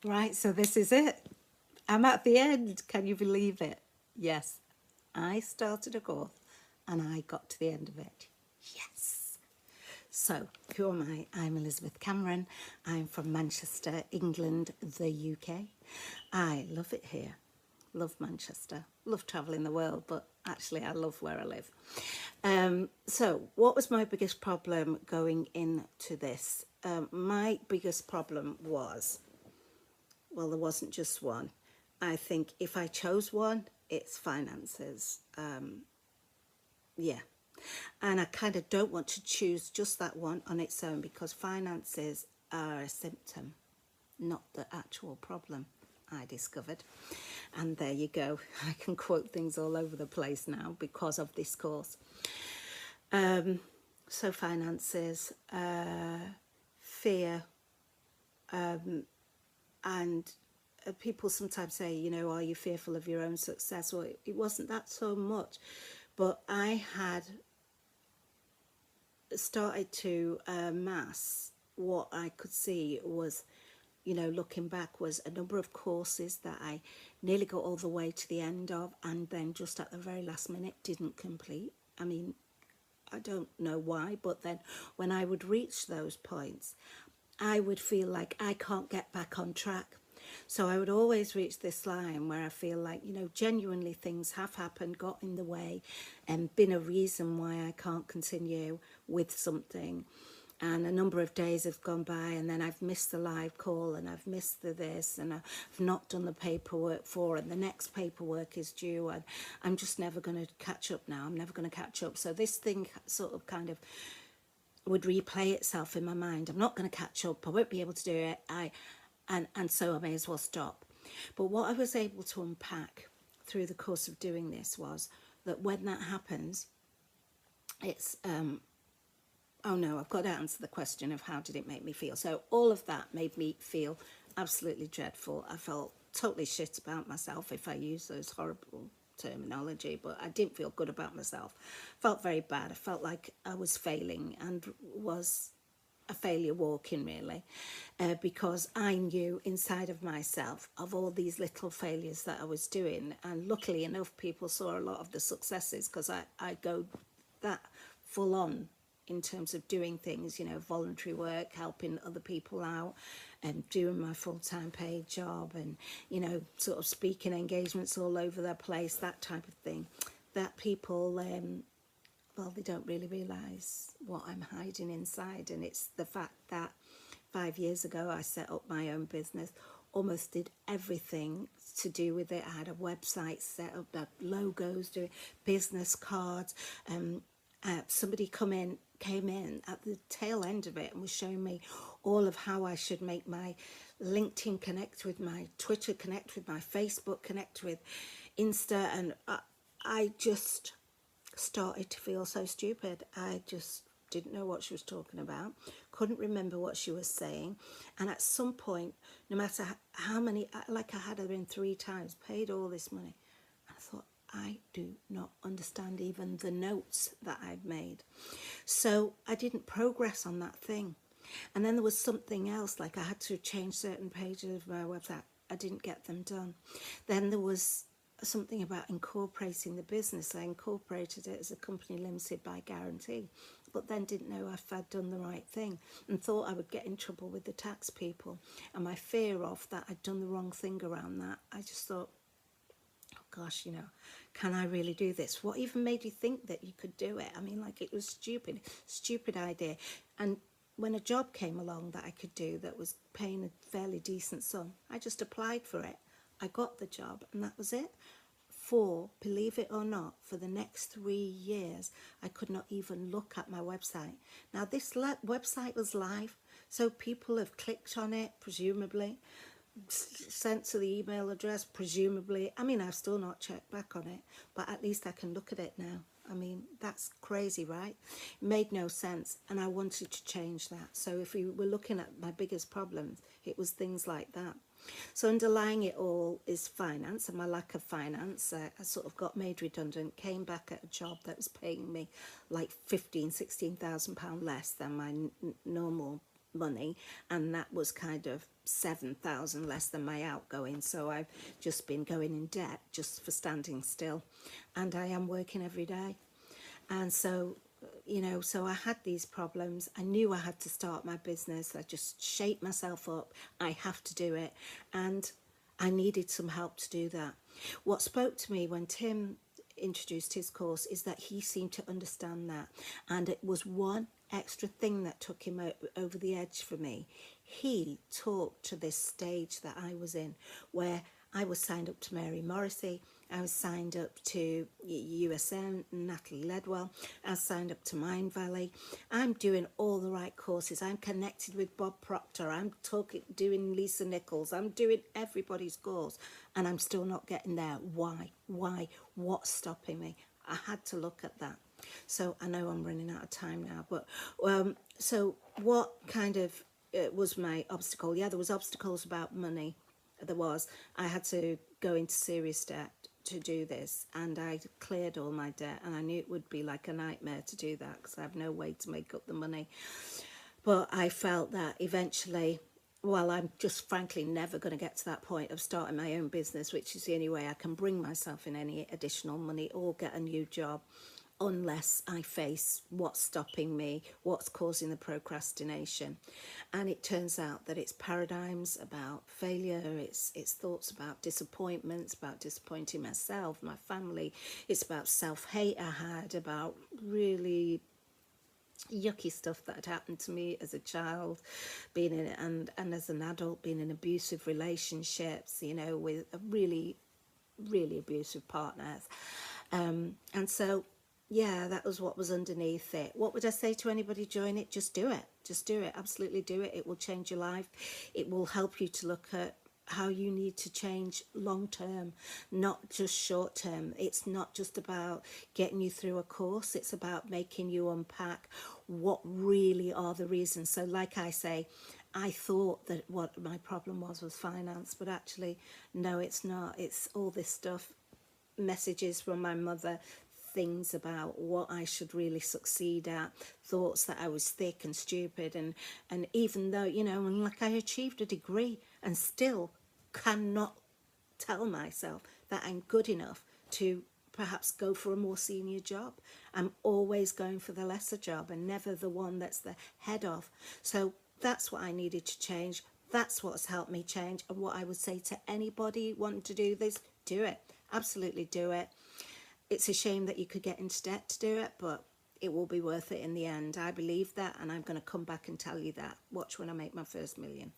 Right, so this is it. I'm at the end. Can you believe it? Yes, I started a course and I got to the end of it. Yes. So, who am I? I'm Elizabeth Cameron. I'm from Manchester, England, the UK. I love it here. Love Manchester. Love travelling the world, but actually, I love where I live. So, what was my biggest problem going into this? My biggest problem was, well, there wasn't just one. I think if I chose one, it's finances. Yeah. And I kind of don't want to choose just that one on its own because finances are a symptom, not the actual problem, I discovered. And there you go. I can quote things all over the place now because of this course. So finances, fear, and people sometimes say, you know, are you fearful of your own success? Well, it wasn't that so much, but I had started to amass what I could see was, you know, looking back, was a number of courses that I nearly got all the way to the end of and then just at the very last minute didn't complete. I mean, I don't know why, but then when I would reach those points, I would feel like I can't get back on track. So I would always reach this line where I feel like, you know, genuinely things have happened, got in the way, and been a reason why I can't continue with something. And a number of days have gone by, and then I've missed the live call, and I've missed the this, and I've not done the paperwork for, and the next paperwork is due, and I'm just never going to catch up now. I'm never going to catch up. So this thing sort of kind of would replay itself in my mind. I'm not going to catch up. I won't be able to do it. And so I may as well stop. But what I was able to unpack through the course of doing this was that when that happens, it's oh no, I've got to answer the question of how did it make me feel. So all of that made me feel absolutely dreadful. I felt totally shit about myself, if I use those horrible terminology, but I didn't feel good about myself. Felt very bad. I felt like I was failing and was a failure walking, really, because I knew inside of myself of all these little failures that I was doing, and luckily enough people saw a lot of the successes because I go that full on in terms of doing things, you know, voluntary work, helping other people out, and doing my full-time paid job, and, you know, sort of speaking engagements all over the place, that type of thing, that people well, they don't really realise what I'm hiding inside. And it's the fact that 5 years ago I set up my own business, almost did everything to do with it. I had a website set up, the logos, doing business cards. Somebody came in at the tail end of it and was showing me all of how I should make my LinkedIn connect with my Twitter, connect with my Facebook, connect with Insta, and I just started to feel so stupid. I just didn't know what she was talking about, couldn't remember what she was saying. And at some point, no matter how many, like I had her in 3 times, paid all this money, and I thought, I do not understand even the notes that I've made. So I didn't progress on that thing. And then there was something else, like I had to change certain pages of my website. I didn't get them done. Then there was something about incorporating the business. I incorporated it as a company limited by guarantee, but then didn't know if I'd done the right thing and thought I would get in trouble with the tax people. And my fear of that I'd done the wrong thing around that, I just thought, oh gosh, you know, can I really do this? What even made you think that you could do it? I mean, like, it was stupid idea. And when a job came along that I could do that was paying a fairly decent sum, I just applied for it. I got the job and that was it. For, believe it or not, for the next 3 years, I could not even look at my website. Now, this website was live, so people have clicked on it, presumably, sent to the email address, presumably. I mean, I've still not checked back on it, but at least I can look at it now. I mean, that's crazy, right? It made no sense, and I wanted to change that. So if we were looking at my biggest problems, it was things like that. So underlying it all is finance and my lack of finance. I sort of got made redundant, came back at a job that was paying me like £16,000 less than my normal money, and that was kind of 7,000 less than my outgoing. So I've just been going in debt just for standing still, and I am working every day. And so, so I had these problems. I knew I had to start my business. I just shaped myself up. I have to do it. And I needed some help to do that. What spoke to me when Tim introduced his course is that he seemed to understand that. And it was one extra thing that took him over the edge for me. He talked to this stage that I was in, where I was signed up to Mary Morrissey, I was signed up to USM, Natalie Ledwell, I was signed up to Mind Valley. I'm doing all the right courses. I'm connected with Bob Proctor. I'm doing Lisa Nichols. I'm doing everybody's course, and I'm still not getting there. Why? What's stopping me? I had to look at that. So I know I'm running out of time now, but so what kind of was my obstacle? Yeah, there was obstacles about money. I had to go into serious debt to do this, and I cleared all my debt, and I knew it would be like a nightmare to do that because I have no way to make up the money. But I felt that eventually, well, I'm just frankly never going to get to that point of starting my own business, which is the only way I can bring myself in any additional money or get a new job, unless I face what's stopping me, what's causing the procrastination. And it turns out that it's paradigms about failure, it's thoughts about disappointments, about disappointing myself, my family, it's about self-hate I had, about really yucky stuff that had happened to me as a child, being in and as an adult, being in abusive relationships, with a really abusive partners. And so, yeah, that was what was underneath it. What would I say to anybody join it? Just do it. Just do it. Absolutely do it. It will change your life. It will help you to look at how you need to change long term, not just short term. It's not just about getting you through a course. It's about making you unpack what really are the reasons. So like I say, I thought that what my problem was finance, but actually, no, it's not. It's all this stuff, messages from my mother, things about what I should really succeed at, thoughts that I was thick and stupid, and even though, and like I achieved a degree and still cannot tell myself that I'm good enough to perhaps go for a more senior job. I'm always going for the lesser job and never the one that's the head of. So that's what I needed to change. That's what's helped me change. And what I would say to anybody wanting to do this, do it. Absolutely do it. It's a shame that you could get into debt to do it, but it will be worth it in the end. I believe that, and I'm going to come back and tell you that. Watch when I make my first million.